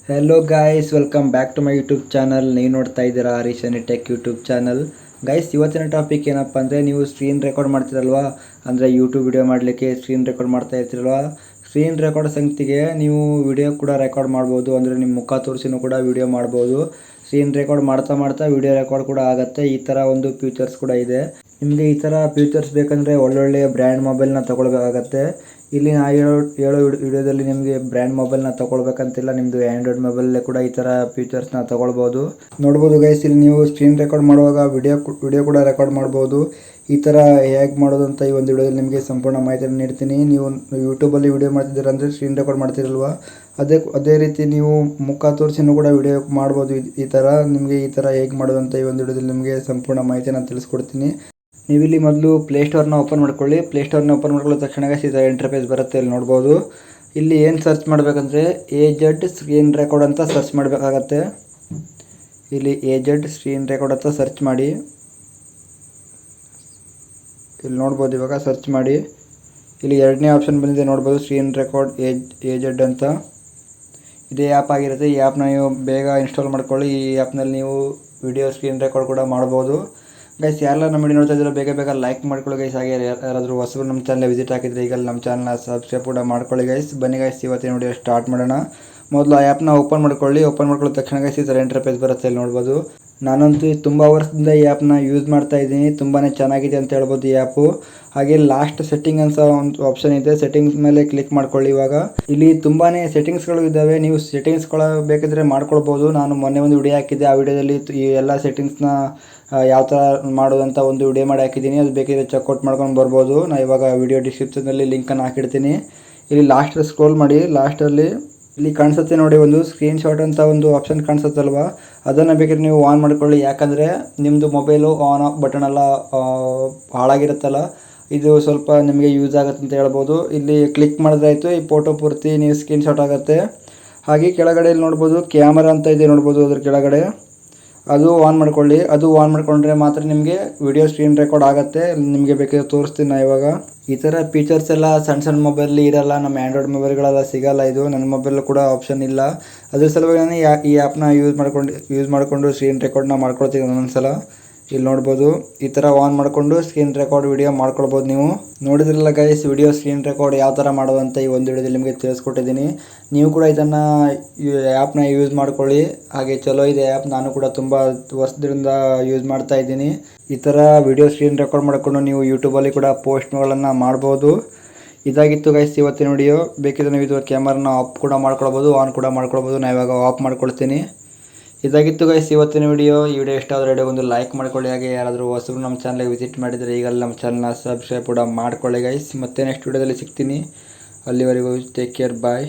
Hello guys, welcome back to my YouTube channel. ನೀವು ನೋಡ್ತಾ ಇದ್ದೀರಾ Harish tech YouTube channel. Guys, ಇವತ್ತಿನ ಟಾಪಿಕ್ ಏನಪ್ಪ ಅಂದರೆ, ನೀವು ಸ್ಕ್ರೀನ್ ರೆಕಾರ್ಡ್ ಮಾಡ್ತಿರಲ್ವಾ, ಅಂದರೆ ಯೂಟ್ಯೂಬ್ ವಿಡಿಯೋ ಮಾಡಲಿಕ್ಕೆ ಸ್ಕ್ರೀನ್ ರೆಕಾರ್ಡ್ ಮಾಡ್ತಾ ಇರ್ತಿರಲ್ವಾ. ಸ್ಕ್ರೀನ್ ರೆಕಾರ್ಡ್ ಸಂಗತಿಗೆ ನೀವು ವಿಡಿಯೋ ಕೂಡ ರೆಕಾರ್ಡ್ ಮಾಡ್ಬೋದು, ಅಂದರೆ ನಿಮ್ಮ ಮುಖ ತೋರಿಸಿನೂ ಕೂಡ ವಿಡಿಯೋ ಮಾಡ್ಬೋದು. ಸ್ಕ್ರೀನ್ ರೆಕಾರ್ಡ್ ಮಾಡ್ತಾ ಮಾಡ್ತಾ ವಿಡಿಯೋ ರೆಕಾರ್ಡ್ ಕೂಡ ಆಗುತ್ತೆ. ಈ ಥರ ಒಂದು ಫ್ಯೂಚರ್ಸ್ ಕೂಡ ಇದೆ. ನಿಮಗೆ ಈ ಥರ ಫ್ಯೂಚರ್ಸ್ ಬೇಕಂದರೆ ಒಳ್ಳೊಳ್ಳೆಯ ಬ್ರ್ಯಾಂಡ್ ಮೊಬೈಲ್ನ ತೊಗೊಳ್ಬೇಕಾಗತ್ತೆ. ಇಲ್ಲಿ ನಾ ಹೇಳೋ ವಿಡಿಯೋದಲ್ಲಿ ನಿಮಗೆ ಬ್ರ್ಯಾಂಡ್ ಮೊಬೈಲ್ನ ತೊಗೊಳ್ಬೇಕಂತಿಲ್ಲ. ನಿಮ್ಮದು ಆ್ಯಂಡ್ರಾಯ್ಡ್ ಮೊಬೈಲಲ್ಲೇ ಕೂಡ ಈ ಥರ ಫೀಚರ್ಸ್ನ ತೊಗೊಳ್ಬೋದು. ನೋಡ್ಬೋದು ಗೈಸ್, ಇಲ್ಲಿ ನೀವು ಸ್ಕ್ರೀನ್ ರೆಕಾರ್ಡ್ ಮಾಡುವಾಗ ವಿಡಿಯೋ ಕೂಡ ರೆಕಾರ್ಡ್ ಮಾಡ್ಬೋದು. ಈ ಥರ ಹೇಗೆ ಮಾಡೋದು ಅಂತ ಈ ಒಂದು ವಿಡಿಯೋದಲ್ಲಿ ನಿಮಗೆ ಸಂಪೂರ್ಣ ಮಾಹಿತಿಯನ್ನು ನೀಡ್ತೀನಿ. ನೀವು ಯೂಟ್ಯೂಬಲ್ಲಿ ವಿಡಿಯೋ ಮಾಡ್ತಿದ್ದೀರ ಅಂದರೆ ಸ್ಕ್ರೀನ್ ರೆಕಾರ್ಡ್ ಮಾಡ್ತಿರಲ್ವ, ಅದೇ ರೀತಿ ನೀವು ಮುಖ ತೋರಿಸಿನೂ ಕೂಡ ವಿಡಿಯೋ ಮಾಡ್ಬೋದು. ಈ ಥರ ನಿಮಗೆ ಈ ಥರ ಹೇಗೆ ಮಾಡೋದು ಅಂತ ಈ ಒಂದು ವಿಡಿಯೋದಲ್ಲಿ ನಿಮಗೆ ಸಂಪೂರ್ಣ ಮಾಹಿತಿಯನ್ನು ತಿಳಿಸ್ಕೊಡ್ತೀನಿ. ನೀವಿಲ್ಲಿ ಮೊದಲು ಪ್ಲೇಸ್ಟೋರ್ನ ಓಪನ್ ಮಾಡ್ಕೊಳ್ಳಿ. ಪ್ಲೇಸ್ಟೋರ್ನ ಓಪನ್ ಮಾಡ್ಕೊಳ್ಳೋ ತಕ್ಷಣ ಸೀದಾ ಇಂಟರ್ಫೇಸ್ ಬರುತ್ತೆ. ಇಲ್ಲಿ ನೋಡ್ಬೋದು. ಇಲ್ಲಿ ಏನು ಸರ್ಚ್ ಮಾಡಬೇಕಂದ್ರೆ AZ ಸ್ಕ್ರೀನ್ ರೆಕಾರ್ಡ್ ಅಂತ ಸರ್ಚ್ ಮಾಡಬೇಕಾಗತ್ತೆ. ಇಲ್ಲಿ AZ ಸ್ಕ್ರೀನ್ ರೆಕಾರ್ಡ್ ಅಂತ ಸರ್ಚ್ ಮಾಡಿ. ಇಲ್ಲಿ ನೋಡ್ಬೋದು, ಇವಾಗ ಸರ್ಚ್ ಮಾಡಿ. ಇಲ್ಲಿ ಎರಡನೇ ಆಪ್ಷನ್ ಬಂದಿದೆ ನೋಡ್ಬೋದು, ಸ್ಕ್ರೀನ್ ರೆಕಾರ್ಡ್ AZ ಅಂತ. ಇದೇ ಆ್ಯಪ್ ಆಗಿರುತ್ತೆ. ಈ ಆ್ಯಪ್ನ ನೀವು ಬೇಗ ಇನ್ಸ್ಟಾಲ್ ಮಾಡ್ಕೊಳ್ಳಿ. ಈ ಆ್ಯಪ್ನಲ್ಲಿ ನೀವು ವಿಡಿಯೋ ಸ್ಕ್ರೀನ್ ರೆಕಾರ್ಡ್ ಕೂಡ ಮಾಡ್ಬೋದು. ಗೈಸ್, ಯಾರೆಲ್ಲ ನಮ್ಮ ವಿಡಿಯೋ ನೋಡ್ತಾ ಇದ್ದೀರೋ ಬೇಗ ಲೈಕ್ ಮಾಡ್ಕೊಳ್ಳಿ ಗೈಸ್. ಹಾಗೆ ಯಾರಾದರೂ ಹೊಸಬರು ನಮ್ಮ ಚಾನಲ್ ವಿಸಿಟ್ ಹಾಕಿದರೆ ಈಗ ನಮ್ಮ ಚಾನಲ್ನ ಸಬ್ಸ್ಕ್ರೈಬ್ ಕೂಡ ಮಾಡ್ಕೊಳ್ಳಿ ಗೈಸ್. ಬನ್ನಿ ಗೈಸ್, ಇವತ್ತಿನ ವಿಡಿಯೋ ಸ್ಟಾರ್ಟ್ ಮಾಡೋಣ. ಮೊದಲು ಆ ಆ್ಯಪ್ನ ಓಪನ್ ಮಾಡ್ಕೊಳ್ಳಿ. ಓಪನ್ ಮಾಡ್ಕೊಳ್ಳೋ ತಕ್ಷಣ ಗೈಸ್ ಈ ಥರ ಇಂಟರ್ಫೇಸ್ ಬರುತ್ತೆ. ಇಲ್ಲಿ ನೋಡ್ಬೋದು. ನಾನಂತೂ ತುಂಬ ವರ್ಷದಿಂದ ಈ ಆ್ಯಪ್ನ ಯೂಸ್ ಮಾಡ್ತಾ ಇದ್ದೀನಿ. ತುಂಬಾ ಚೆನ್ನಾಗಿದೆ ಅಂತ ಹೇಳ್ಬೋದು ಈ ಆ್ಯಪು. ಹಾಗೆ ಲಾಸ್ಟ್ ಸೆಟ್ಟಿಂಗ್ ಅಂತ ಒಂದು ಆಪ್ಷನ್ ಇದೆ. ಸೆಟ್ಟಿಂಗ್ಸ್ ಮೇಲೆ ಕ್ಲಿಕ್ ಮಾಡ್ಕೊಳ್ಳಿ. ಇವಾಗ ಇಲ್ಲಿ ತುಂಬಾ ಸೆಟ್ಟಿಂಗ್ಸ್ಗಳು ಇದ್ದಾವೆ. ನೀವು ಸೆಟ್ಟಿಂಗ್ಸ್ಗಳು ಬೇಕಿದ್ರೆ ಮಾಡ್ಕೊಳ್ಬೋದು. ನಾನು ಮೊನ್ನೆ ಒಂದು ವಿಡಿಯೋ ಹಾಕಿದ್ದೆ. ಆ ವಿಡಿಯೋದಲ್ಲಿ ಈ ಎಲ್ಲ ಸೆಟ್ಟಿಂಗ್ಸ್ನ ಯಾವ ಥರ ಮಾಡೋದಂತ ಒಂದು ವಿಡಿಯೋ ಮಾಡಿ ಹಾಕಿದ್ದೀನಿ. ಅದು ಬೇಕಿದ್ರೆ ಚೆಕ್ಔಟ್ ಮಾಡ್ಕೊಂಡು ಬರ್ಬೋದು. ನಾನು ಇವಾಗ ವಿಡಿಯೋ ಡಿಸ್ಕ್ರಿಪ್ಷನಲ್ಲಿ ಲಿಂಕನ್ನು ಹಾಕಿಡ್ತೀನಿ. ಇಲ್ಲಿ ಲಾಸ್ಟ್ ಸ್ಕ್ರೋಲ್ ಮಾಡಿ. ಲಾಸ್ಟಲ್ಲಿ ಇಲ್ಲಿ ಕಾಣಿಸುತ್ತೆ ನೋಡಿ, ಒಂದು ಸ್ಕ್ರೀನ್ ಶಾಟ್ ಅಂತ ಒಂದು ಆಪ್ಷನ್ ಕಾಣಿಸುತ್ತಲ್ವ, ಅದನ್ನು ಬೇಕಿದ್ರೆ ನೀವು ಆನ್ ಮಾಡ್ಕೊಳ್ಳಿ. ಯಾಕಂದರೆ ನಿಮ್ಮದು ಮೊಬೈಲು ಆನ್ ಆಫ್ ಬಟನ್ ಎಲ್ಲ ಹಾಳಾಗಿರುತ್ತಲ್ಲ, ಇದು ಸ್ವಲ್ಪ ನಿಮಗೆ ಯೂಸ್ ಆಗುತ್ತೆ ಅಂತ ಹೇಳ್ಬೋದು. ಇಲ್ಲಿ ಕ್ಲಿಕ್ ಮಾಡಿದ್ರಾಯ್ತು, ಈ ಫೋಟೋ ಪೂರ್ತಿ ನೀವು ಸ್ಕ್ರೀನ್ ಶಾಟ್ ಆಗುತ್ತೆ. ಹಾಗೆ ಕೆಳಗಡೆ ಇಲ್ಲಿ ನೋಡ್ಬೋದು, ಕ್ಯಾಮರಾ ಅಂತ ಇದೆ ನೋಡ್ಬೋದು. ಅದ್ರ ಕೆಳಗಡೆ ಅದು ಆನ್ ಮಾಡ್ಕೊಳ್ಳಿ. ಅದು ಆನ್ ಮಾಡ್ಕೊಂಡ್ರೆ ಮಾತ್ರ ನಿಮಗೆ ವಿಡಿಯೋ ಸ್ಕ್ರೀನ್ ರೆಕಾರ್ಡ್ ಆಗುತ್ತೆ. ನಿಮಗೆ ಬೇಕಾದ್ರೆ ತೋರಿಸ್ತೀನಿ ನಾನು ಇವಾಗ. ಈ ಥರ ಫೀಚರ್ಸ್ ಎಲ್ಲ ಸಣ್ಣ ಮೊಬೈಲಲ್ಲಿ ಇರಲ್ಲ. ನಮ್ಮ ಆ್ಯಂಡ್ರಾಯ್ಡ್ ಮೊಬೈಲ್ಗಳೆಲ್ಲ ಸಿಗೋಲ್ಲ. ಇದು ನನ್ನ ಮೊಬೈಲಲ್ಲೂ ಕೂಡ ಆಪ್ಷನ್ ಇಲ್ಲ. ಅದ್ರ ಸಲುವಾಗಿ ನಾನು ಈ ಆ್ಯಪ್ನ ಯೂಸ್ ಮಾಡಿಕೊಂಡು ಸ್ಕ್ರೀನ್ ರೆಕಾರ್ಡ್ನ ಮಾಡ್ಕೊಳ್ತೀನಿ ಒಂದೊಂದ್ಸಲ. ಇಲ್ಲಿ ನೋಡ್ಬೋದು, ಈ ಥರ ಆನ್ ಮಾಡಿಕೊಂಡು ಸ್ಕ್ರೀನ್ ರೆಕಾರ್ಡ್ ವಿಡಿಯೋ ಮಾಡ್ಕೊಳ್ಬೋದು. ನೀವು ನೋಡಿದ್ರಲ್ಲ ಗೈಸ್, ವಿಡಿಯೋ ಸ್ಕ್ರೀನ್ ರೆಕಾರ್ಡ್ ಯಾವ ಥರ ಮಾಡೋದು ಅಂತ ಈ ಒಂದು ವಿಡಿಯೋದಲ್ಲಿ ನಿಮಗೆ ತಿಳಿಸ್ಕೊಟ್ಟಿದ್ದೀನಿ. ನೀವು ಕೂಡ ಇದನ್ನು ಆ್ಯಪ್ನ ಯೂಸ್ ಮಾಡ್ಕೊಳ್ಳಿ. ಹಾಗೆ ಚಲೋ ಇದೆ ಆ್ಯಪ್. ನಾನು ಕೂಡ ತುಂಬ ವರ್ಷದಿಂದ ಯೂಸ್ ಮಾಡ್ತಾ ಇದ್ದೀನಿ. ಈ ಥರ ವಿಡಿಯೋ ಸ್ಕ್ರೀನ್ ರೆಕಾರ್ಡ್ ಮಾಡಿಕೊಂಡು ನೀವು ಯೂಟ್ಯೂಬಲ್ಲಿ ಕೂಡ ಪೋಸ್ಟ್ಗಳನ್ನು ಮಾಡ್ಬೋದು. ಇದಾಗಿತ್ತು ಗೈಸ್ ಇವತ್ತಿನ ವಿಡಿಯೋ. ಬೇಕಿದ್ರೆ ನೀವು ಇದು ಕ್ಯಾಮರಾನ ಆಫ್ ಕೂಡ ಮಾಡ್ಕೊಳ್ಬೋದು, ಆನ್ ಕೂಡ ಮಾಡ್ಕೊಳ್ಬೋದು. ನಾನು ಇವಾಗ ಆಫ್ ಮಾಡ್ಕೊಳ್ತೀನಿ. ಇದಾಗಿತ್ತು ಗೈಸ್ ಇವತ್ತಿನ ವಿಡಿಯೋ. ಈ ವಿಡಿಯೋ ಇಷ್ಟ ಆದರೆ ವಿಡಿಯೋ ಒಂದು ಲೈಕ್ ಮಾಡ್ಕೊಳ್ಳಿ. ಹಾಗೆ ಯಾರಾದರೂ ಹೊಸಬ್ರು ನಮ್ಮ ಚಾನಲ್ಗೆ ವಿಸಿಟ್ ಮಾಡಿದರೆ ಈಗಲ್ಲ ನಮ್ಮ ಚಾನಲ್ನ ಸಬ್ಸ್ಕ್ರೈಬ್ ಕೂಡ ಮಾಡ್ಕೊಳ್ಳಿ ಗೈಸ್. ಮತ್ತೆ ನೆಕ್ಸ್ಟ್ ವಿಡಿಯೋದಲ್ಲಿ ಸಿಗ್ತೀನಿ. ಅಲ್ಲಿವರೆಗೂ ಟೇಕ್ ಕೇರ್, ಬಾಯ್.